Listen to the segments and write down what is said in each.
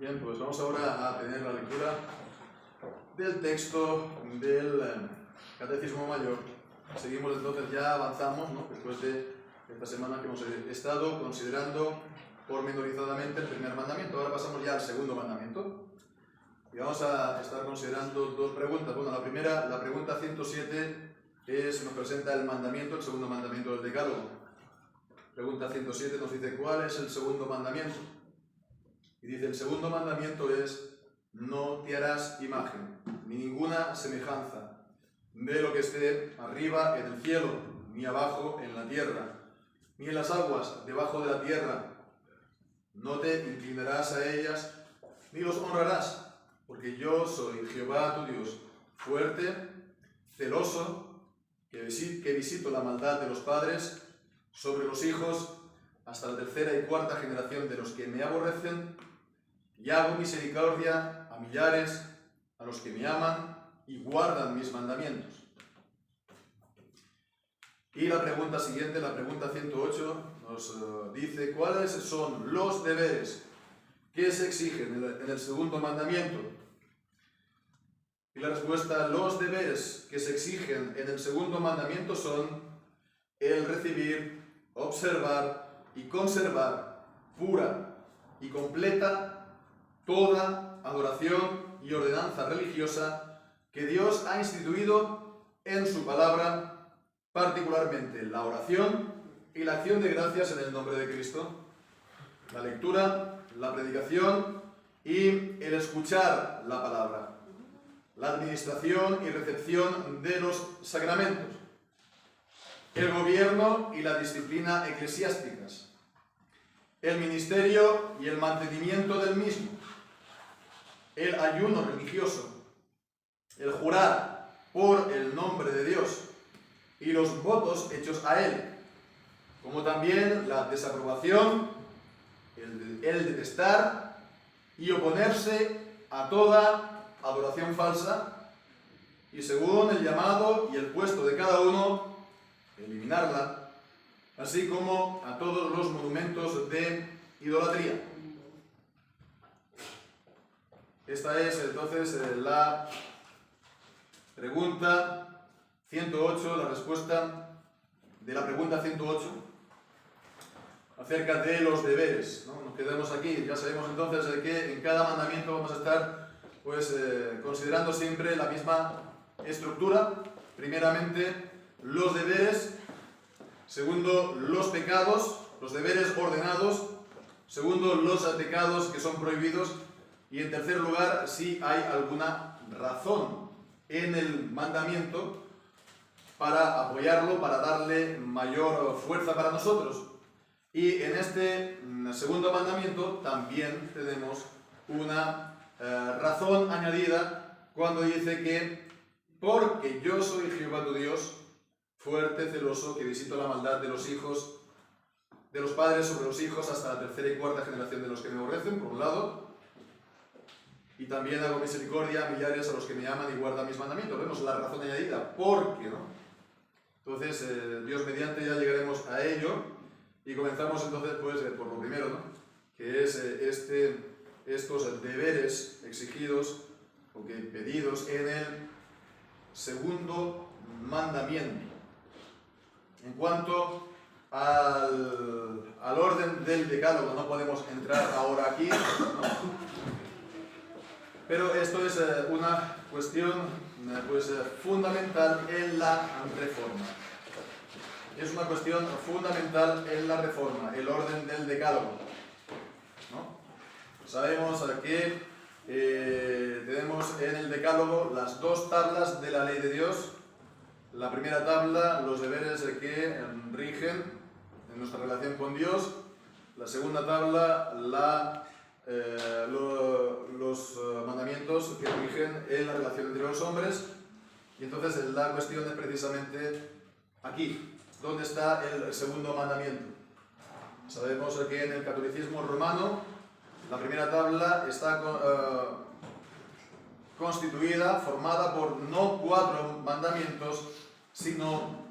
Bien, pues vamos ahora a tener la lectura del texto del Catecismo Mayor. Seguimos entonces, ya avanzamos, ¿no? Después de esta semana que hemos estado considerando pormenorizadamente el primer mandamiento. Ahora pasamos ya al segundo mandamiento. Y vamos a estar considerando dos preguntas. Bueno, la primera, la pregunta 107, nos presenta el mandamiento, el segundo mandamiento del Decálogo. Pregunta 107 nos dice, ¿cuál es el segundo mandamiento? Y dice, el segundo mandamiento es, no te harás imagen, ni ninguna semejanza de lo que esté arriba en el cielo, ni abajo en la tierra, ni en las aguas debajo de la tierra. No te inclinarás a ellas, ni los honrarás, porque yo soy Jehová tu Dios, fuerte, celoso, que visito la maldad de los padres sobre los hijos hasta la tercera y cuarta generación de los que me aborrecen, y hago misericordia a millares, a los que me aman y guardan mis mandamientos. Y la pregunta siguiente, la pregunta 108, nos dice, ¿cuáles son los deberes que se exigen en el segundo mandamiento? Y la respuesta, los deberes que se exigen en el segundo mandamiento son el recibir, observar y conservar pura y completa toda adoración y ordenanza religiosa que Dios ha instituido en su palabra, particularmente la oración y la acción de gracias en el nombre de Cristo, la lectura, la predicación y el escuchar la palabra, la administración y recepción de los sacramentos, el gobierno y la disciplina eclesiásticas, el ministerio y el mantenimiento del mismo, el ayuno religioso, el jurar por el nombre de Dios y los votos hechos a Él, como también la desaprobación, el detestar y oponerse a toda adoración falsa y, según el llamado y el puesto de cada uno, eliminarla, así como a todos los monumentos de idolatría. Esta es entonces la pregunta 108, la respuesta de la pregunta 108 acerca de los deberes, ¿no? Nos quedamos aquí, ya sabemos entonces que en cada mandamiento vamos a estar considerando siempre la misma estructura. Primeramente, los deberes. Segundo, los pecados, los deberes ordenados. Segundo, los pecados que son prohibidos. Y en tercer lugar, si hay alguna razón en el mandamiento para apoyarlo, para darle mayor fuerza para nosotros. Y en este segundo mandamiento también tenemos una razón añadida cuando dice que porque yo soy Jehová tu Dios, fuerte, celoso, que visito la maldad de los hijos, de los padres sobre los hijos hasta la tercera y cuarta generación de los que me aborrecen, por un lado, y también hago misericordia a millares a los que me aman y guardan mis mandamientos. Vemos la razón añadida, porque, ¿no? Entonces, Dios mediante ya llegaremos a ello, y comenzamos entonces por lo primero, ¿no? Que es estos deberes exigidos o que pedidos en el segundo mandamiento. En cuanto al orden del decálogo, no podemos entrar ahora aquí, ¿no? Pero esto es una cuestión fundamental en la reforma. Es una cuestión fundamental en la reforma, el orden del decálogo, ¿no? Sabemos que tenemos en el decálogo las dos tablas de la ley de Dios. La primera tabla, los deberes que rigen en nuestra relación con Dios. La segunda tabla, los mandamientos que rigen en la relación entre los hombres. Y entonces la cuestión es precisamente aquí. ¿Dónde está el segundo mandamiento? Sabemos que en el catolicismo romano la primera tabla está constituida, formada por no 4 mandamientos, sino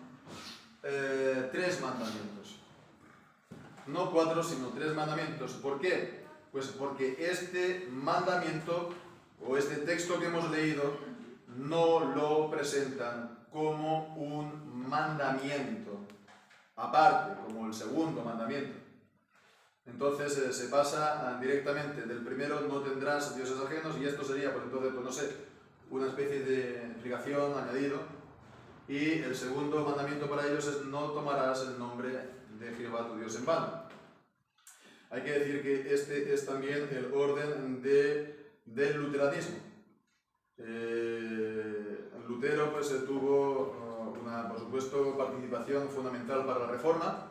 3 mandamientos. No 4, sino 3 mandamientos. ¿Por qué? Pues porque este mandamiento o este texto que hemos leído no lo presentan como un mandamiento aparte, como el segundo mandamiento. Entonces se pasa directamente del primero, no tendrás dioses ajenos, y esto sería, pues entonces, pues no sé, una especie de explicación añadido. Y el segundo mandamiento para ellos es: no tomarás el nombre de Jehová tu Dios en vano. Hay que decir que este es también el orden del luteranismo. Lutero pues tuvo una, por supuesto, participación fundamental para la Reforma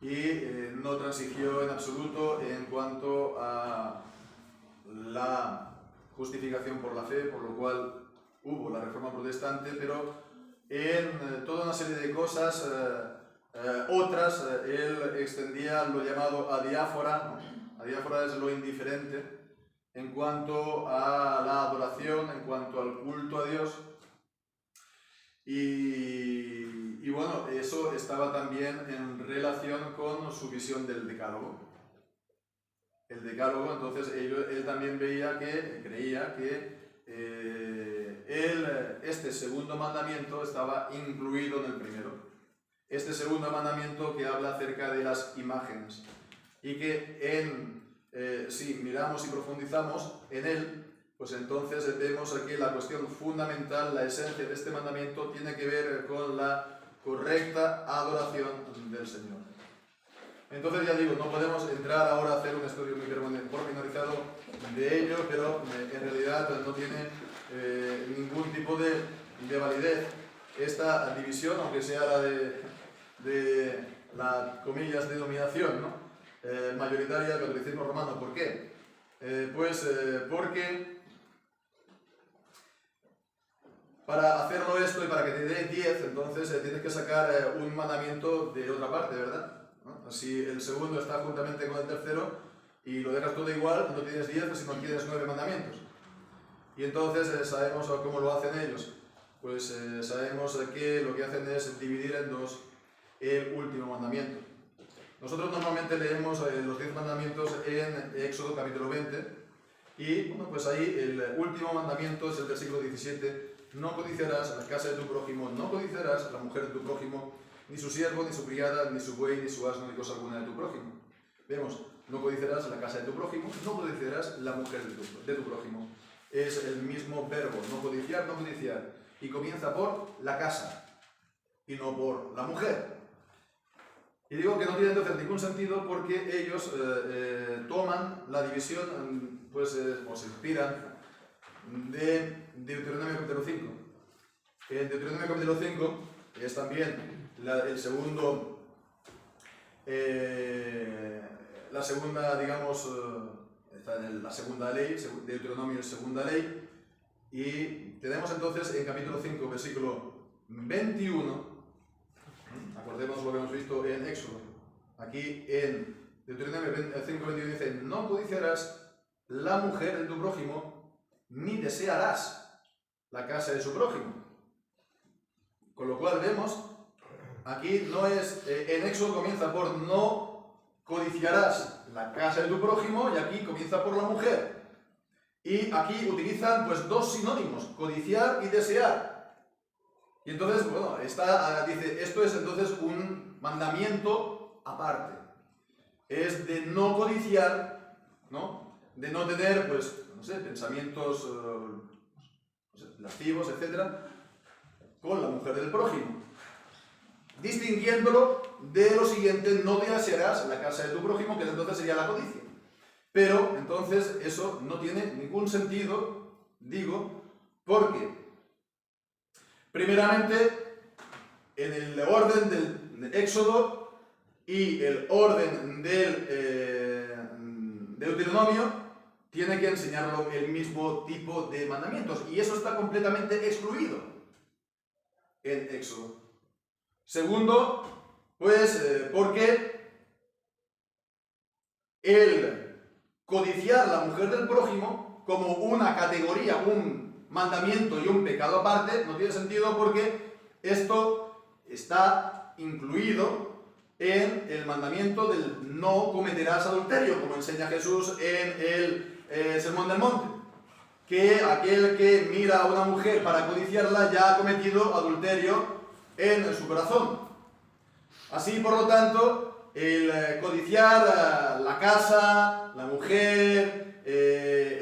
y no transigió en absoluto en cuanto a la justificación por la fe, por lo cual hubo la Reforma protestante, pero en toda una serie de cosas otras él extendía lo llamado adiáfora. Adiáfora es lo indiferente en cuanto a la adoración, en cuanto al culto a Dios. Y bueno, eso estaba también en relación con su visión del decálogo. El decálogo, entonces él también creía que este segundo mandamiento estaba incluido en el primero. Este segundo mandamiento que habla acerca de las imágenes, y que si miramos y profundizamos en él, pues entonces vemos aquí la cuestión fundamental, la esencia de este mandamiento tiene que ver con la correcta adoración del Señor. Entonces ya digo, no podemos entrar ahora a hacer un estudio muy pormenorizado de ello, pero en realidad no tiene ningún tipo de validez esta división, aunque sea la de la, comillas, denominación, ¿no? Mayoritaria del catolicismo romano. ¿Por qué? Porque para hacerlo esto y para que te dé 10, entonces tienes que sacar un mandamiento de otra parte, ¿verdad? ¿No? Si el segundo está juntamente con el tercero y lo dejas todo igual, no tienes 10, sino tienes 9 mandamientos. Y entonces sabemos cómo lo hacen ellos. Pues sabemos que lo que hacen es dividir en dos el último mandamiento. Nosotros normalmente leemos los 10 mandamientos en Éxodo capítulo 20, y bueno, pues ahí el último mandamiento es el versículo 17: no codiciarás la casa de tu prójimo, no codiciarás la mujer de tu prójimo, ni su siervo, ni su criada, ni su buey, ni su asno, ni cosa alguna de tu prójimo. Vemos, no codiciarás la casa de tu prójimo, no codiciarás la mujer de tu prójimo. Es el mismo verbo, no codiciar, no codiciar. Y comienza por la casa, y no por la mujer. Y digo que no tiene entonces ningún sentido, porque ellos toman la división, pues, o se inspiran de Deuteronomio capítulo 5. En Deuteronomio capítulo 5 es también el segundo, la segunda, digamos, está en la segunda ley, Deuteronomio es segunda ley, y tenemos entonces en capítulo 5, versículo 21, acordemos lo que hemos visto en Éxodo. Aquí en Deuteronomio 5:21 dice: no codiciarás la mujer de tu prójimo, ni desearás la casa de su prójimo. Con lo cual vemos, aquí no es, en Éxodo comienza por no codiciarás la casa de tu prójimo, y aquí comienza por la mujer. Y aquí utilizan pues dos sinónimos, codiciar y desear. Y entonces, bueno, dice, esto es entonces un mandamiento aparte. Es de no codiciar, ¿no? De no tener, pues, no sé, pensamientos no sé, lascivos, etc., con la mujer del prójimo. Distinguiéndolo de lo siguiente: no desearás la casa de tu prójimo, que entonces sería la codicia. Pero entonces eso no tiene ningún sentido, digo, porque primeramente en el orden del Éxodo y el orden del Deuteronomio tiene que enseñarlo el mismo tipo de mandamientos, y eso está completamente excluido en Éxodo. Segundo, pues porque el codiciar la mujer del prójimo como una categoría, un mandamiento y un pecado aparte, no tiene sentido, porque esto está incluido en el mandamiento del no cometerás adulterio, como enseña Jesús en el Sermón del Monte, que aquel que mira a una mujer para codiciarla ya ha cometido adulterio en su corazón. Así, por lo tanto, el codiciar la casa, la mujer,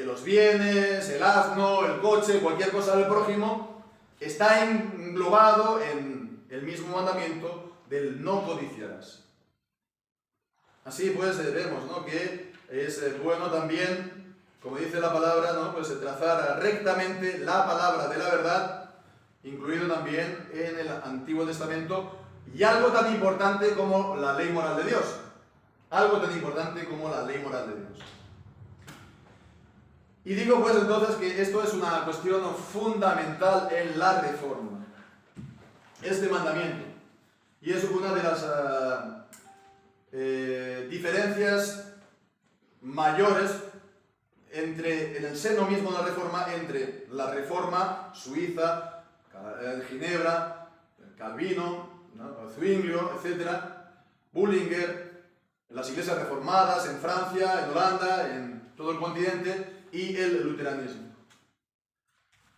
los bienes, el asno, el coche, cualquier cosa del prójimo, está englobado en el mismo mandamiento del no codiciarás. Así pues vemos, ¿no?, que es bueno también, como dice la palabra, ¿no?, pues trazar rectamente la palabra de la verdad, incluido también en el Antiguo Testamento, y algo tan importante como la ley moral de Dios. Algo tan importante como la ley moral de Dios. Y digo pues entonces que esto es una cuestión fundamental en la Reforma. Este mandamiento. Y es una de las diferencias mayores en el seno mismo de la Reforma, entre la Reforma suiza, Ginebra, Calvino, ¿no?, Zwinglio, etc., Bullinger, las iglesias reformadas en Francia, en Holanda, en todo el continente, y el luteranismo.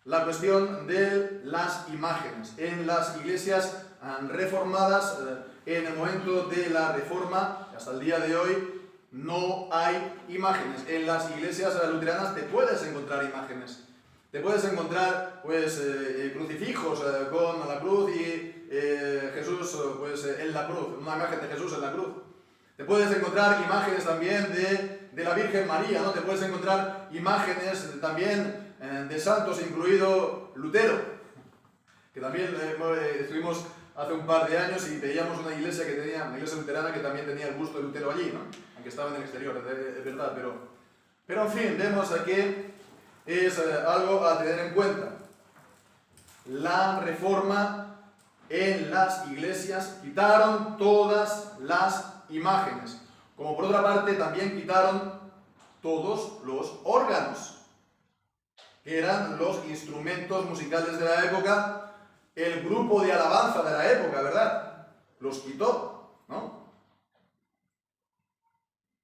La cuestión de las imágenes. En las iglesias reformadas, en el momento de la Reforma, hasta el día de hoy, no hay imágenes. En las iglesias luteranas te puedes encontrar imágenes. Te puedes encontrar pues crucifijos con la cruz y Jesús pues en la cruz, una imagen de Jesús en la cruz. Te puedes encontrar imágenes también de la Virgen María, ¿no? Te puedes encontrar imágenes también de santos, incluido Lutero, que también estuvimos hace un par de años y veíamos una iglesia luterana que también tenía el busto de Lutero allí, ¿no?, aunque estaba en el exterior, es verdad, pero en fin, vemos que es algo a tener en cuenta. La Reforma, en las iglesias quitaron todas las imágenes, como por otra parte también quitaron todos los órganos, que eran los instrumentos musicales de la época, el grupo de alabanza de la época, ¿verdad? Los quitó, ¿no?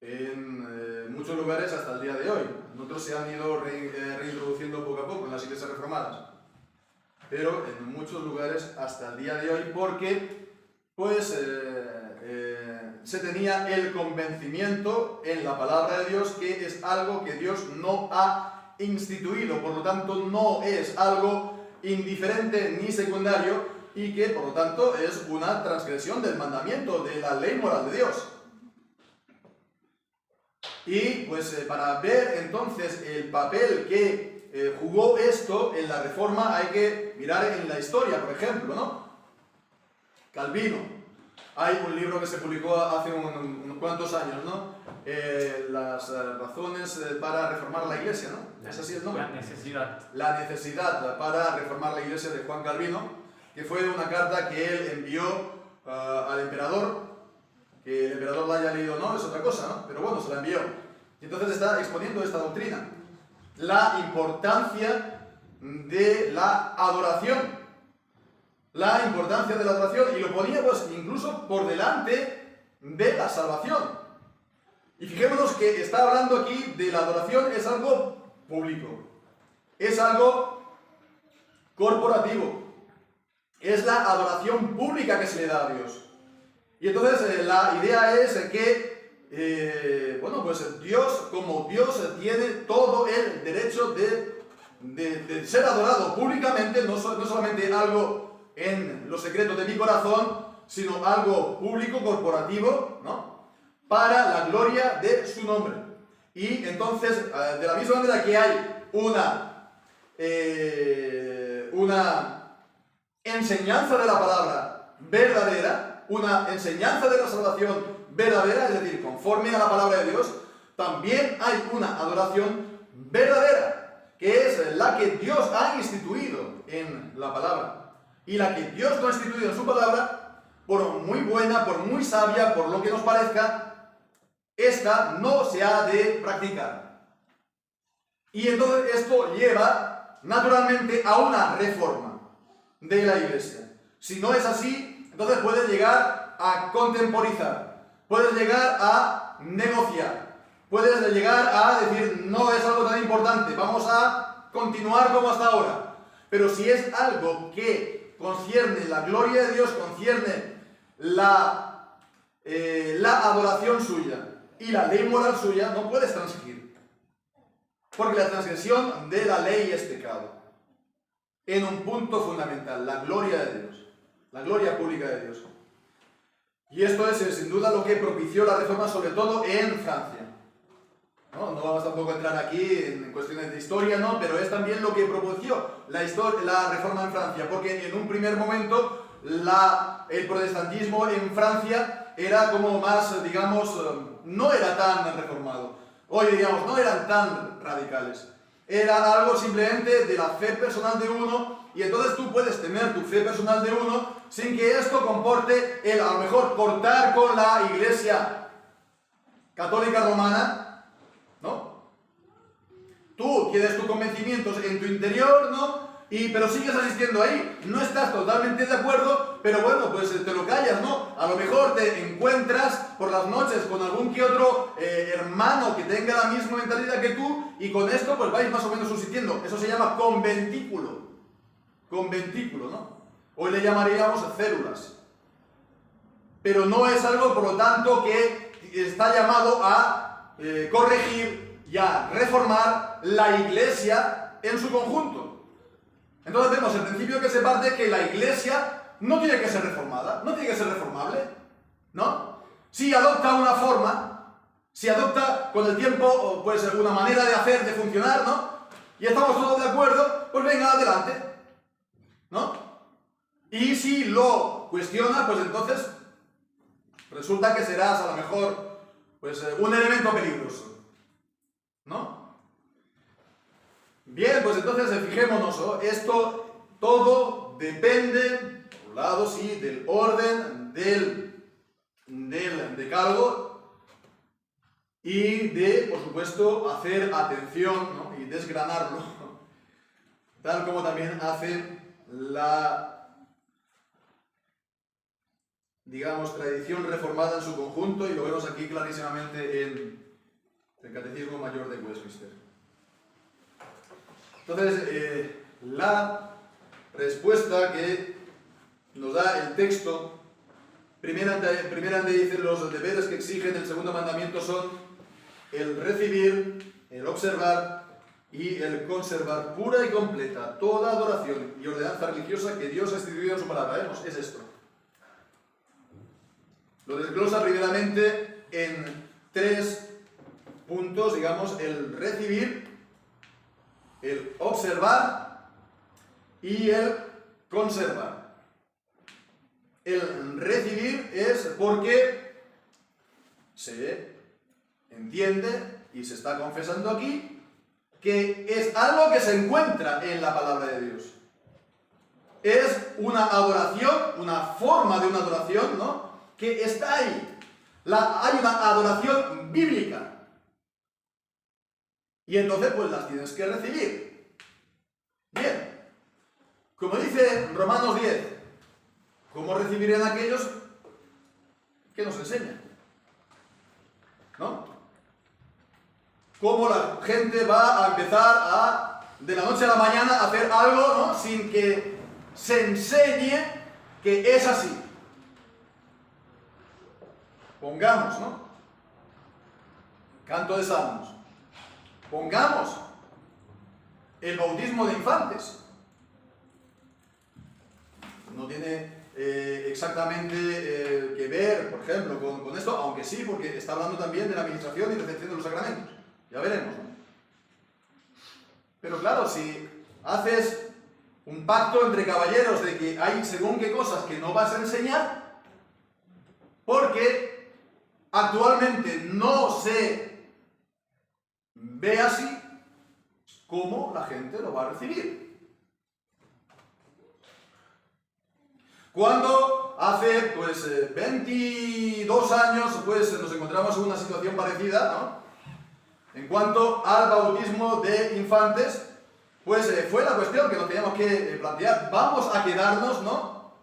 En muchos lugares hasta el día de hoy. En otros se han ido reintroduciendo poco a poco en las iglesias reformadas. Pero en muchos lugares hasta el día de hoy, porque pues se tenía el convencimiento en la palabra de Dios que es algo que Dios no ha instituido, por lo tanto no es algo indiferente ni secundario, y que por lo tanto es una transgresión del mandamiento, de la ley moral de Dios. Y pues para ver entonces el papel que jugó esto en la Reforma hay que mirar en la historia, por ejemplo, ¿no? Calvino. Hay un libro que se publicó hace unos cuantos años, ¿no? Las razones para reformar la Iglesia, ¿no? ¿Es así el nombre? La necesidad. La necesidad para reformar la Iglesia, de Juan Calvino, que fue una carta que él envió al emperador. Que el emperador la haya leído no es otra cosa, ¿no? Pero bueno, se la envió. Y entonces está exponiendo esta doctrina. La importancia de la adoración. La importancia de la adoración, y lo ponía pues incluso por delante de la salvación. Y fijémonos que está hablando aquí de la adoración, es algo público, es algo corporativo, es la adoración pública que se le da a Dios. Y entonces la idea es que, bueno, pues Dios, como Dios tiene todo el derecho de ser adorado públicamente, no solamente algo en los secretos de mi corazón, sino algo público, corporativo, ¿no?, para la gloria de su nombre. Y entonces, de la misma manera que hay una enseñanza de la palabra verdadera, una enseñanza de la salvación verdadera, es decir, conforme a la palabra de Dios, también hay una adoración verdadera, que es la que Dios ha instituido en la palabra. Y la que Dios no ha instituido en su palabra, por muy buena, por muy sabia, por lo que nos parezca, esta no se ha de practicar. Y entonces esto lleva naturalmente a una reforma de la Iglesia. Si no es así, entonces puede llegar a contemporizar, puedes llegar a negociar, puedes llegar a decir, no es algo tan importante, vamos a continuar como hasta ahora. Pero si es algo que concierne la gloria de Dios, concierne la adoración suya y la ley moral suya, no puedes transigir. Porque la transgresión de la ley es pecado. En un punto fundamental, la gloria de Dios, la gloria pública de Dios. Y esto es sin duda lo que propició la Reforma, sobre todo en Francia. No vamos tampoco a entrar aquí en cuestiones de historia, ¿no? Pero es también lo que propició la Reforma en Francia, porque en un primer momento el protestantismo en Francia era como más, digamos, no era tan reformado. Hoy, digamos, no eran tan radicales. Era algo simplemente de la fe personal de uno, y entonces tú puedes tener tu fe personal de uno sin que esto comporte el, a lo mejor, cortar con la Iglesia Católica Romana, ¿no? Tú tienes tus convencimientos en tu interior, ¿no? Pero sigues asistiendo ahí, no estás totalmente de acuerdo, pero bueno, pues te lo callas, ¿no? A lo mejor te encuentras por las noches con algún que otro hermano que tenga la misma mentalidad que tú, y con esto pues vais más o menos subsistiendo. Eso se llama conventículo, ¿no? Hoy le llamaríamos células. Pero no es algo, por lo tanto, que está llamado a corregir y a reformar la Iglesia en su conjunto. Entonces vemos el principio que se parte, que la Iglesia no tiene que ser reformada, no tiene que ser reformable, ¿no? Si adopta una forma, si adopta con el tiempo pues una manera de hacer, de funcionar, ¿no? Y estamos todos de acuerdo, pues venga adelante, ¿no? Y si lo cuestiona, pues entonces resulta que serás a lo mejor pues un elemento peligroso, ¿no? Bien, pues entonces fijémonos, ¿no? Esto todo depende, por un lado, sí, del orden del decálogo y de, por supuesto, hacer atención, ¿no? Y desgranarlo, tal como también hace la, digamos, tradición reformada en su conjunto, y lo vemos aquí clarísimamente en el Catecismo Mayor de Westminster. Entonces, la respuesta que nos da el texto, primeramente dice, los deberes que exigen el segundo mandamiento son el recibir, el observar y el conservar pura y completa toda adoración y ordenanza religiosa que Dios ha instituido en su palabra. Vemos, es esto. Lo desglosa primeramente en 3 puntos, digamos, el recibir, el observar y el conservar. El recibir es porque se entiende y se está confesando aquí que es algo que se encuentra en la palabra de Dios. Es una adoración, una forma de una adoración, ¿no? Que está ahí. Hay una adoración bíblica. Y entonces pues las tienes que recibir. Bien. Como dice Romanos 10, ¿cómo recibirían aquellos que nos enseñan? ¿No? ¿Cómo la gente va a empezar de la noche a la mañana, a hacer algo, ¿no? Sin que se enseñe que es así? Pongamos, ¿no? Canto de Salmos. Pongamos el bautismo de infantes. No tiene exactamente que ver, por ejemplo, con esto, aunque sí, porque está hablando también de la administración y recepción de los sacramentos. Ya veremos, ¿no? Pero claro, si haces un pacto entre caballeros de que hay según qué cosas que no vas a enseñar, porque actualmente no se ve así, ¿cómo la gente lo va a recibir? Cuando hace pues 22 años pues nos encontramos en una situación parecida, ¿no? En cuanto al bautismo de infantes, pues fue la cuestión que nos teníamos que plantear. Vamos a quedarnos, ¿no?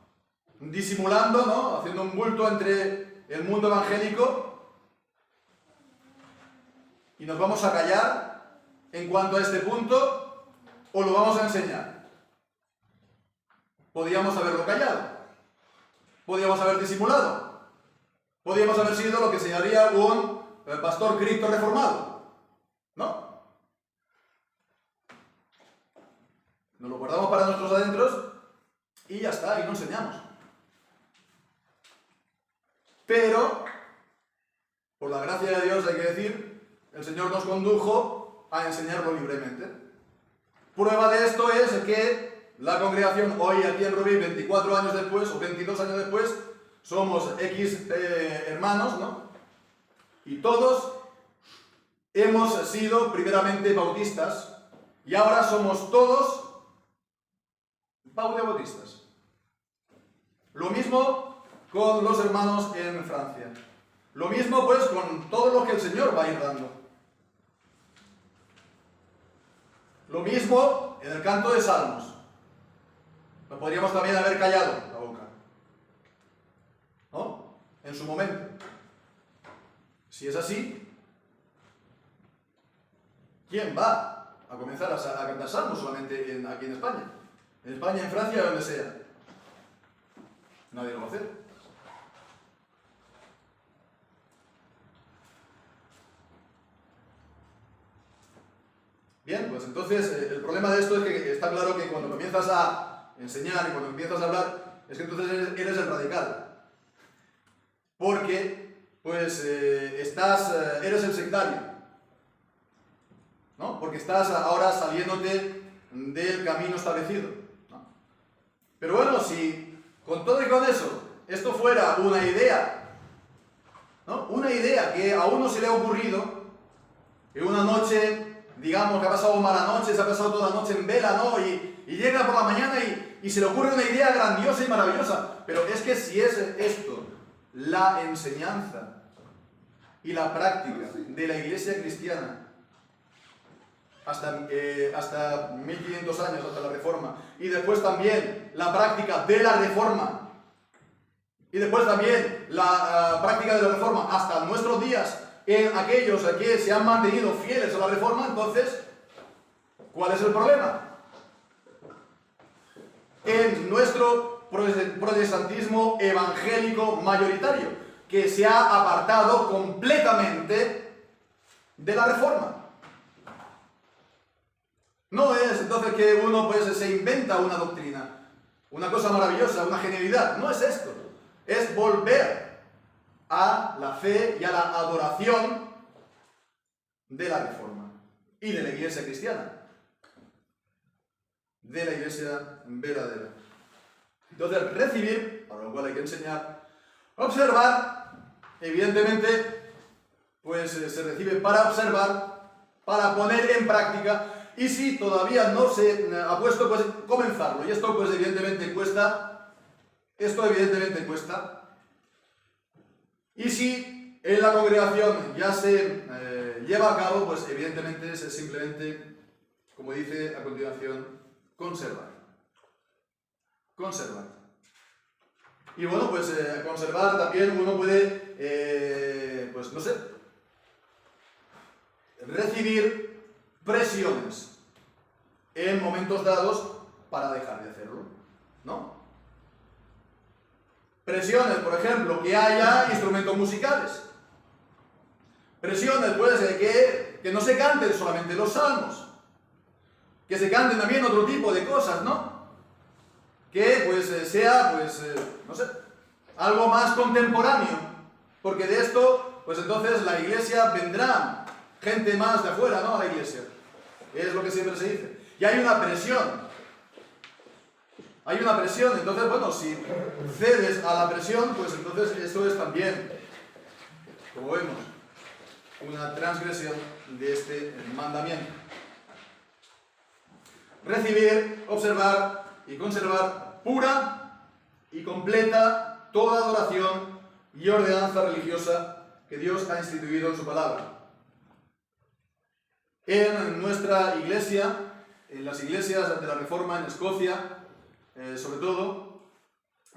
disimulando, ¿no? Haciendo un bulto entre el mundo evangélico, y nos vamos a callar en cuanto a este punto, o lo vamos a enseñar. Podíamos haberlo callado, podíamos haber disimulado, podíamos haber sido lo que se llamaría un pastor cripto reformado, ¿no? Nos lo guardamos para nuestros adentros y ya está, y no enseñamos. Pero, por la gracia de Dios, hay que decir, el Señor nos condujo a enseñarlo libremente. Prueba de esto es que la congregación hoy aquí en Rubí, 24 años después o 22 años después, somos X hermanos, ¿no? Y todos hemos sido primeramente bautistas y ahora somos todos bautistas. Lo mismo con los hermanos en Francia. Lo mismo pues con todo lo que el Señor va a ir dando. Lo mismo en el canto de Salmos. Nos podríamos también haber callado la boca, ¿no? En su momento. Si es así, ¿quién va a comenzar a cantar salmos solamente aquí en España? En España, en Francia, donde sea. Nadie lo va a hacer. Bien, pues entonces el problema de esto es que está claro que cuando comienzas a enseñar y cuando empiezas a hablar, es que entonces eres el radical. Porque, pues, eres el sectario, ¿no? Porque estás ahora saliéndote del camino establecido, ¿no? Pero bueno, si con todo y con eso, esto fuera una idea, ¿no? Una idea que a uno se le ha ocurrido, en una noche, digamos que ha pasado mala noche, se ha pasado toda la noche en vela, ¿no? Y llega por la mañana y se le ocurre una idea grandiosa y maravillosa. Pero es que si es esto la enseñanza y la práctica de la Iglesia cristiana hasta 1500 años, hasta la Reforma, y después también la práctica de la Reforma, y después también la práctica de la Reforma hasta nuestros días, en aquellos que se han mantenido fieles a la Reforma, entonces, ¿cuál es el problema? En nuestro protestantismo evangélico mayoritario, que se ha apartado completamente de la Reforma. No es entonces que uno pues se inventa una doctrina, una cosa maravillosa, una genialidad. No es esto. Es volver a la fe y a la adoración de la Reforma y de la Iglesia cristiana, de la Iglesia verdadera. Entonces, recibir, para lo cual hay que enseñar, observar, evidentemente, pues se recibe para observar, para poner en práctica, y si todavía no se ha puesto, pues comenzarlo. Y esto, pues evidentemente cuesta. Esto evidentemente cuesta. Y si en la congregación ya se lleva a cabo, pues evidentemente es simplemente, como dice a continuación, conservar. Conservar. Y bueno, pues conservar también uno puede, pues no sé, recibir presiones en momentos dados para dejar de hacerlo, ¿no? Presiones, por ejemplo, que haya instrumentos musicales. Presiones, pues, que no se canten solamente los salmos, que se canten también otro tipo de cosas, ¿no? Que, pues, sea, pues, no sé, algo más contemporáneo, porque de esto, pues entonces la iglesia vendrá gente más de afuera, ¿no? A la iglesia. Es lo que siempre se dice. Y hay una presión. Hay una presión. Entonces, bueno, si cedes a la presión, pues entonces eso es también, como vemos, una transgresión de este mandamiento. Recibir, observar y conservar pura y completa toda adoración y ordenanza religiosa que Dios ha instituido en su palabra. En nuestra iglesia, en las iglesias de la Reforma en Escocia, sobre todo,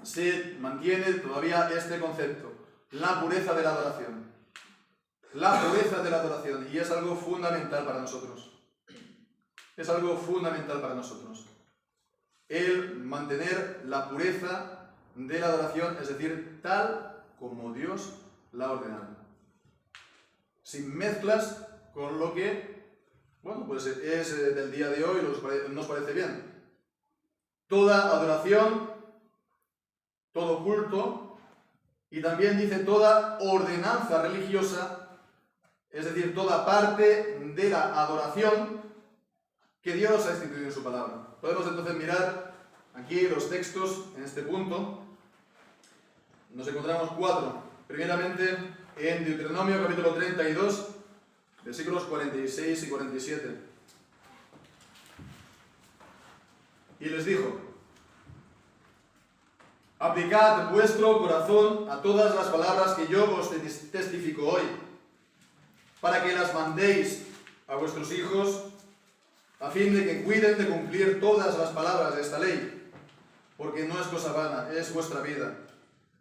se mantiene todavía este concepto, la pureza de la adoración. La pureza de la adoración, y es algo fundamental para nosotros. Es algo fundamental para nosotros. El mantener la pureza de la adoración, es decir, tal como Dios la ha ordenado. Sin mezclas con lo que, bueno, pues es del día de hoy, nos parece bien. Toda adoración, todo culto, y también dice toda ordenanza religiosa, es decir, toda parte de la adoración que Dios ha instituido en su palabra. Podemos entonces mirar aquí los textos en este punto. Nos encontramos 4. Primeramente en Deuteronomio capítulo 32, versículos 46 y 47. Y les dijo: aplicad vuestro corazón a todas las palabras que yo os testifico hoy, para que las mandéis a vuestros hijos, a fin de que cuiden de cumplir todas las palabras de esta ley, porque no es cosa vana, es vuestra vida.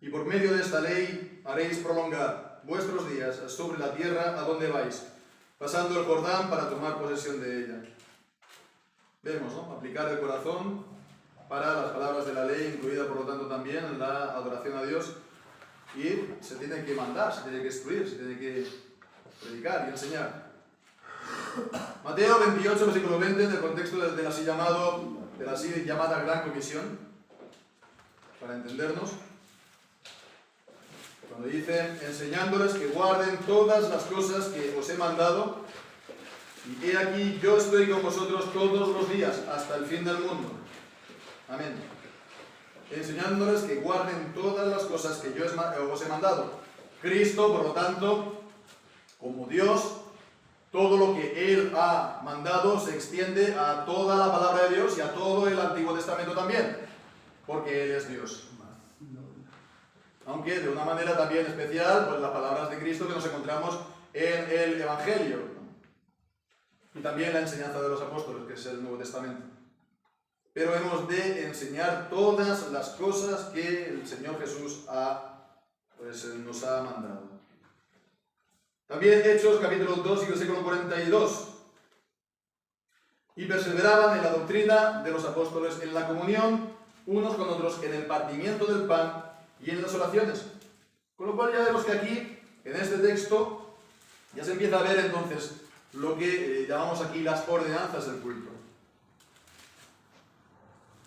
Y por medio de esta ley haréis prolongar vuestros días sobre la tierra a donde vais, pasando el Jordán para tomar posesión de ella. Vemos, ¿no? Aplicar el corazón para las palabras de la ley, incluida por lo tanto también la adoración a Dios, y se tiene que mandar, se tiene que instruir, se tiene que predicar y enseñar. Mateo 28, versículo 20, del contexto de la así llamada Gran Comisión, para entendernos, cuando dice: enseñándoles que guarden todas las cosas que os he mandado, y he aquí yo estoy con vosotros todos los días hasta el fin del mundo. Amén. Enseñándoles que guarden todas las cosas que yo os he mandado. Cristo, por lo tanto, como Dios, todo lo que Él ha mandado se extiende a toda la palabra de Dios y a todo el Antiguo Testamento también, porque Él es Dios. Aunque de una manera también especial, pues las palabras de Cristo que nos encontramos en el Evangelio, y también la enseñanza de los apóstoles, que es el Nuevo Testamento. Pero hemos de enseñar todas las cosas que el Señor Jesús nos ha mandado. También Hechos capítulo 2 y versículo 42. Y perseveraban en la doctrina de los apóstoles, en la comunión unos con otros, en el partimiento del pan y en las oraciones. Con lo cual ya vemos que aquí, en este texto, ya se empieza a ver entonces lo que llamamos aquí las ordenanzas del culto.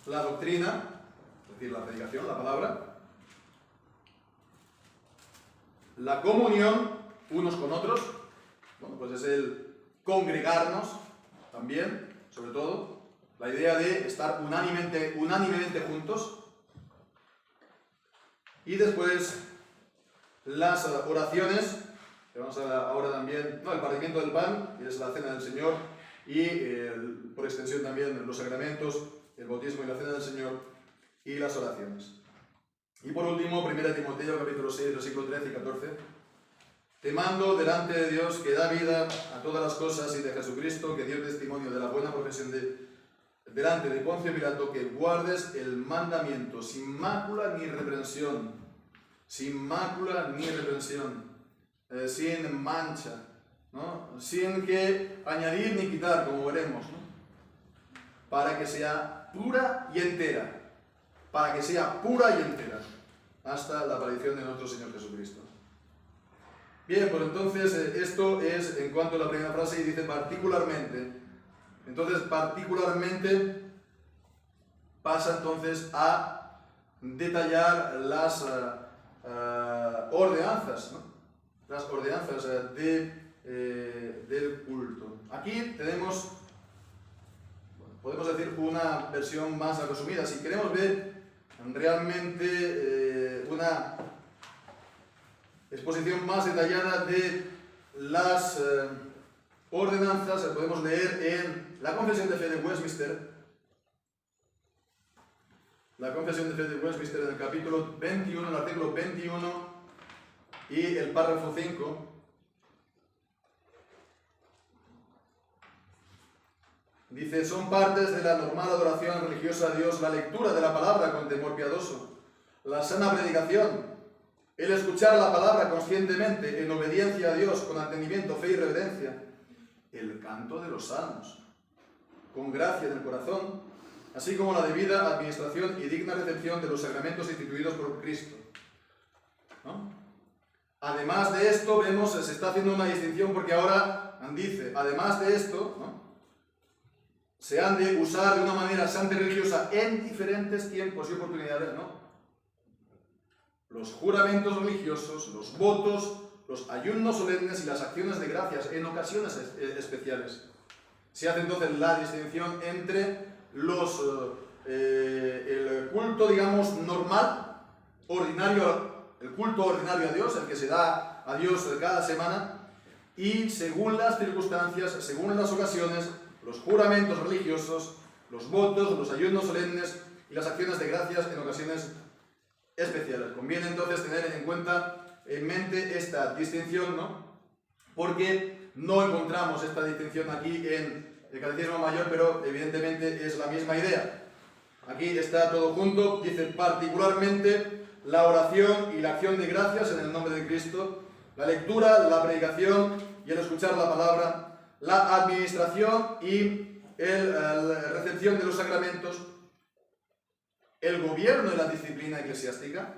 La doctrina, es decir, la predicación, la palabra. La comunión unos con otros, bueno, pues es el congregarnos también, sobre todo, la idea de estar unánimemente juntos. Y después las oraciones, que vamos a ver ahora también, el partimiento del pan, que es la cena del Señor, y por extensión también los sacramentos, el bautismo y la cena del Señor, y las oraciones. Y por último, 1 Timoteo capítulo 6, versículo 13 y 14. Te mando delante de Dios, que da vida a todas las cosas, y de Jesucristo, que dio testimonio de la buena profesión delante de Poncio Pilato, que guardes el mandamiento sin mácula ni reprensión, sin mancha, ¿no? Sin que añadir ni quitar, como veremos, ¿no? Para que sea pura y entera, hasta la aparición de nuestro Señor Jesucristo. Bien, pues entonces esto es en cuanto a la primera frase, y dice particularmente. Entonces, particularmente pasa entonces a detallar las ordenanzas, ¿no? Las ordenanzas del culto. Aquí tenemos, podemos decir, una versión más resumida. Si queremos ver realmente una exposición más detallada de las ordenanzas, podemos leer en la Confesión de Fe de Westminster. La Confesión de Fe de Westminster, en el capítulo 21, el artículo 21 y el párrafo 5. Dice: son partes de la normal adoración religiosa a Dios la lectura de la palabra con temor piadoso, la sana predicación, el escuchar la palabra conscientemente, en obediencia a Dios, con entendimiento, fe y reverencia, el canto de los salmos, con gracia en el corazón, así como la debida administración y digna recepción de los sacramentos instituidos por Cristo, ¿no? Además de esto, vemos, se está haciendo una distinción porque ahora dice, además de esto, ¿no?, se han de usar de una manera santa y religiosa en diferentes tiempos y oportunidades, ¿no?, los juramentos religiosos, los votos, los ayunos solemnes y las acciones de gracias en ocasiones especiales. Se hace entonces la distinción entre el culto, digamos, normal, ordinario, el culto ordinario a Dios, el que se da a Dios cada semana, y según las circunstancias, según las ocasiones, los juramentos religiosos, los votos, los ayunos solemnes y las acciones de gracias en ocasiones especiales. Conviene entonces tener en mente esta distinción, ¿no?, porque no encontramos esta distinción aquí en el Catecismo Mayor, pero evidentemente es la misma idea. Aquí está todo junto, dice particularmente la oración y la acción de gracias en el nombre de Cristo, la lectura, la predicación y el escuchar la palabra, la administración y la recepción de los sacramentos, el gobierno y la disciplina eclesiástica.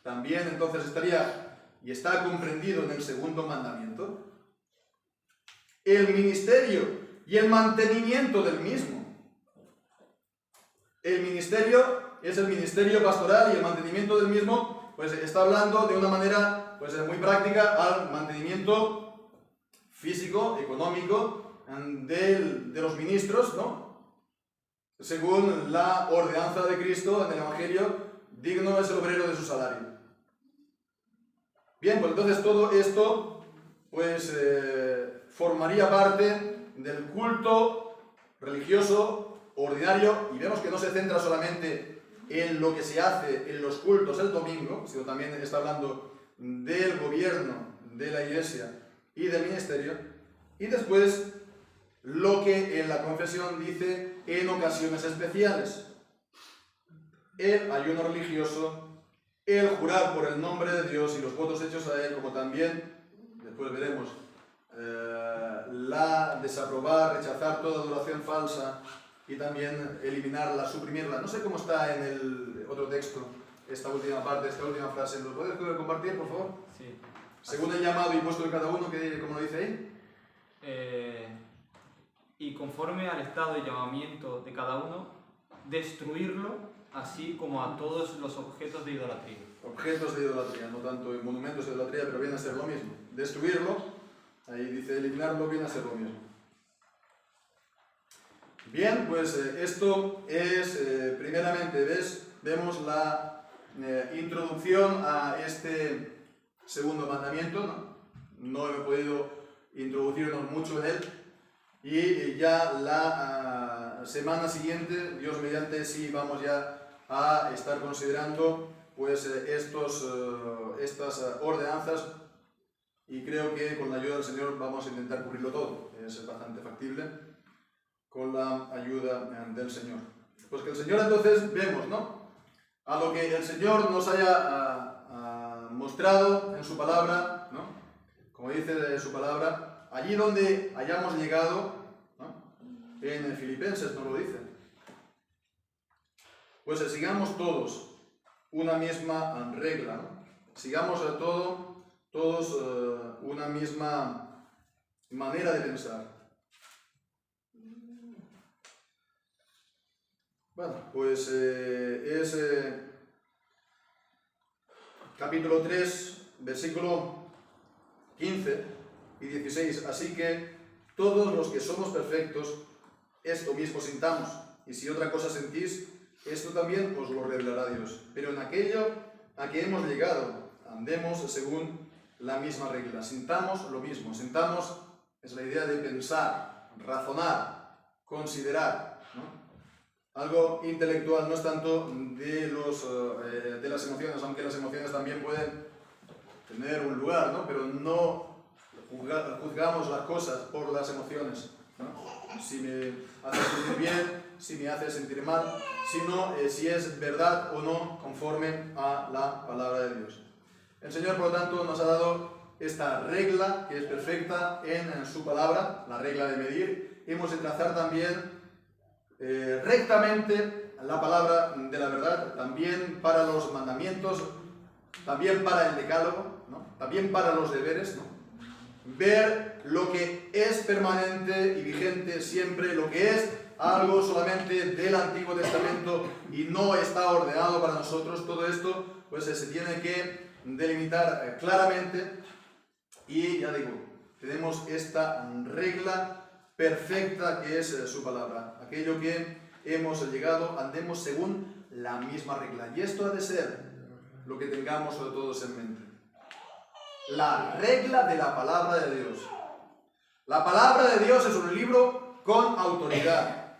También entonces estaría y está comprendido en el segundo mandamiento. El ministerio y el mantenimiento del mismo. El ministerio es el ministerio pastoral y el mantenimiento del mismo, pues está hablando de una manera pues muy práctica al mantenimiento físico, económico de los ministros, ¿no?, según la ordenanza de Cristo en el Evangelio, digno es el obrero de su salario. Bien, pues entonces todo esto pues formaría parte del culto religioso ordinario, y vemos que no se centra solamente en lo que se hace en los cultos el domingo, sino también está hablando del gobierno de la Iglesia y del ministerio, y después lo que en la confesión dice en ocasiones especiales: el ayuno religioso, el jurar por el nombre de Dios y los votos hechos a Él, como también, después veremos, la desaprobar, rechazar toda adoración falsa y también eliminarla, suprimirla. No sé cómo está en el otro texto esta última parte, esta última frase. ¿Lo puedes compartir, por favor? Sí. Según el llamado y puesto de cada uno, ¿cómo lo dice ahí? Y conforme al estado de llamamiento de cada uno, destruirlo, así como a todos los objetos de idolatría. Objetos de idolatría, no tanto en monumentos de idolatría, pero viene a ser lo mismo. Destruirlo, ahí dice eliminarlo, viene a ser lo mismo. Bien, pues esto es, primeramente, vemos la introducción a este segundo mandamiento, ¿no? No he podido introducirnos mucho en él, y ya la semana siguiente, Dios mediante, sí vamos ya a estar considerando pues estas ordenanzas, y creo que con la ayuda del Señor vamos a intentar cubrirlo todo. Es bastante factible con la ayuda del Señor. Pues que el Señor entonces vemos, ¿no?, a lo que el Señor nos haya mostrado en su palabra, ¿no?, como dice su palabra, allí donde hayamos llegado, ¿no?, en Filipenses nos lo dice, pues sigamos todos una misma regla, ¿no?, sigamos todos una misma manera de pensar. Bueno, pues es capítulo 3, versículo 15 y 16. Así que todos los que somos perfectos, esto mismo sintamos, y si otra cosa sentís, esto también os lo revelará Dios. Pero en aquello a que hemos llegado, andemos según la misma regla. Sintamos lo mismo. Sintamos es la idea de pensar, razonar, considerar, ¿no? Algo intelectual, no es tanto de las emociones, aunque las emociones también pueden tener un lugar, ¿no? Pero no juzgamos las cosas por las emociones, ¿no? Si me hace sentir bien, si me hace sentir mal, sino si es verdad o no conforme a la palabra de Dios. El Señor, por lo tanto, nos ha dado esta regla que es perfecta en su palabra, la regla de medir. Hemos de trazar también rectamente la palabra de la verdad, también para los mandamientos, también para el decálogo, ¿no? También para los deberes, ¿no? Ver lo que es permanente y vigente siempre, lo que es algo solamente del Antiguo Testamento y no está ordenado para nosotros. Todo esto pues se tiene que delimitar claramente y ya digo, tenemos esta regla perfecta que es su palabra. Aquello que hemos llegado, andemos según la misma regla. Y esto ha de ser lo que tengamos sobre todos en mente. La regla de la palabra de Dios. La palabra de Dios es un libro con autoridad.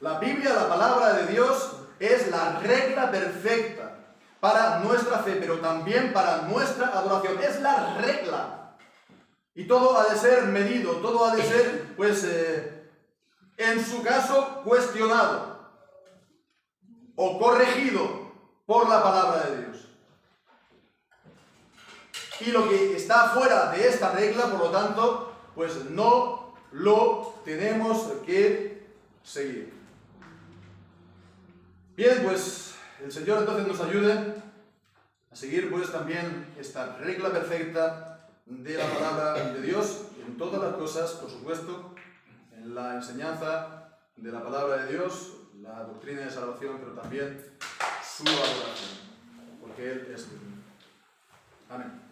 La Biblia, la palabra de Dios, es la regla perfecta para nuestra fe, pero también para nuestra adoración. Es la regla. Y todo ha de ser medido, todo ha de ser, pues, en su caso, cuestionado o corregido por la palabra de Dios. Y lo que está fuera de esta regla, por lo tanto, pues no lo tenemos que seguir. Bien, pues el Señor entonces nos ayude a seguir pues también esta regla perfecta de la palabra de Dios en todas las cosas, por supuesto, en la enseñanza de la palabra de Dios, la doctrina de salvación, pero también su adoración, porque Él es digno. Amén.